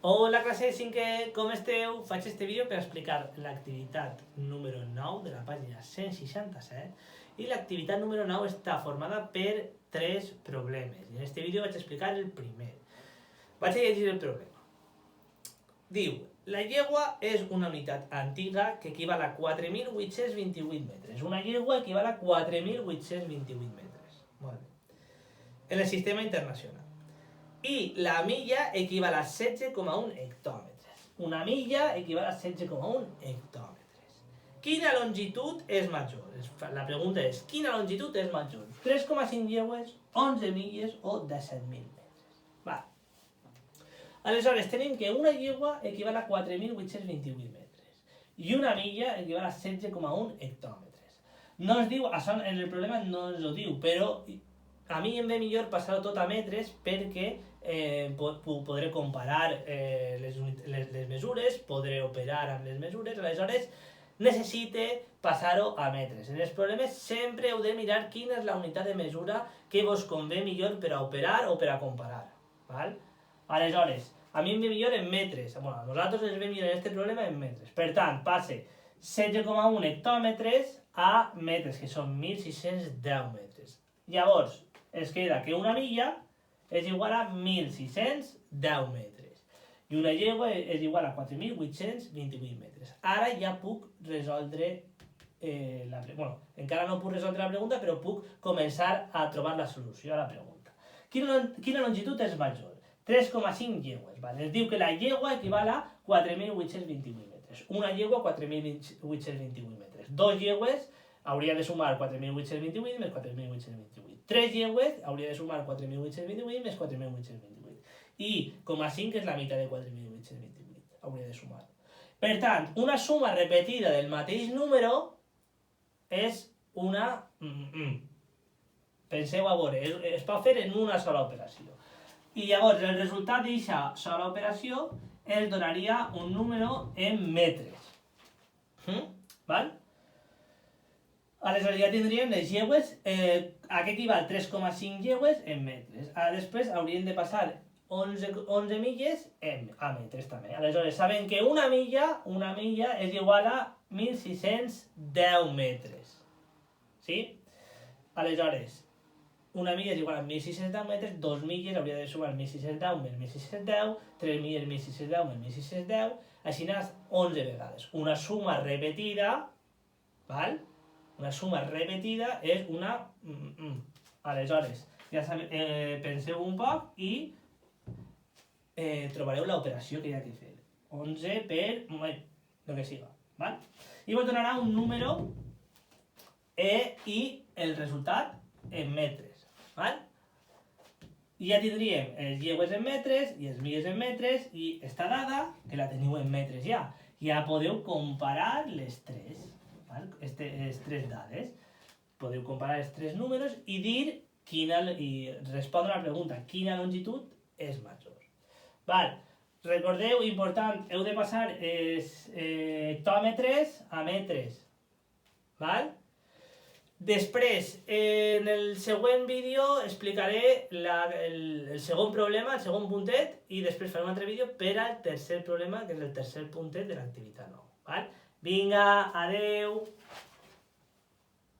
Hola classe de 5è, com esteu? Faig este vídeo per explicar l'activitat número 9 de la pàgina 167 i l'activitat número 9 està formada per 3 problemes i en este vídeo vaig explicar el primer. Vaig a llegir el problema. Diu, la llegua és una unitat antiga que equival a 4.828 metres. Una llegua equival a 4.828 metres. Molt bé. En el sistema internacional. I la milla equival a 16,1 hectòmetres. Una milla equival a 16,1 hectòmetres. Quina longitud és major? La pregunta és, quina longitud és major? 3,5 llegües, 11 milles o 17.000 metres? Vale. Aleshores, tenim que una llegua equival a 4.828 metres i una milla equival a 16,1 hectòmetres. No ens diu, això en el problema no ens ho diu, però a mi em ve millor passar-ho tot a metres perquè podré comparar les mesures, podré operar amb les mesures, aleshores necessite passar-ho a metres. En els problemes sempre heu de mirar quina és la unitat de mesura que vos convé millor per a operar o per a comparar. Val? Aleshores, a mi em ve millor en metres, bueno, a nosaltres ens ve millor en aquest problema en metres. Per tant, passe 16,1 hectòmetres a metres, que són 1.610 metres. Llavors, es queda que una milla és igual a 1.610 metres i una llegua és igual a 4.828 metres. Ara ja puc resoldre encara no puc resoldre la pregunta, però puc començar a trobar la solució a la pregunta. Quina longitud és major? 3,5 llegües. Vale? Es diu que la llegua equival a 4.828 metres. Una llegua, 4.828 metres. Dos llegües hauria de sumar 4.828 més 4.828. 3 llegües hauria de sumar 4.828 més 4.828. I 0,5 és la meitat de 4.828. Hauria de sumar. Per tant, una suma repetida del mateix número és una... Penseu a veure, es pot fer en una sola operació. I llavors el resultat d'aquesta sola operació ens donaria un número en metres. Val? Aleshores ja tindríem les llegües, a què equival 3,5 llegües en metres. Després hauríem de passar 11 milles a metres també. Aleshores sabem que una milla és igual a 1.610 metres. Sí? Aleshores, una milla és igual a 1.610 metres, 2 milles hauria de sumar 1.610 més 1.610, 3 milles 1.610 més 1.610, així n'has 11 vegades. Una suma repetida, val? Una suma repetida és una... Aleshores, ja penseu un poc i trobareu l'operació que hi ha que fer. 11 per... el que siga. Val? I vos donarà un número i el resultat en metres. Val? I ja tindríem els llegües en metres i els milles en metres i esta dada, que la teniu en metres ja, ja podeu comparar les tres. Les tres dades. Podeu comparar els tres números i dir i respondre a la pregunta quina longitud és major. Val. Recordeu, important, heu de passar hectòmetres a metres. Val? Després, en el següent vídeo explicaré el segon problema, el segon puntet, i després faré un altre vídeo per al tercer problema, que és el tercer puntet de l'activitat 9. Val? Vinga, adeu!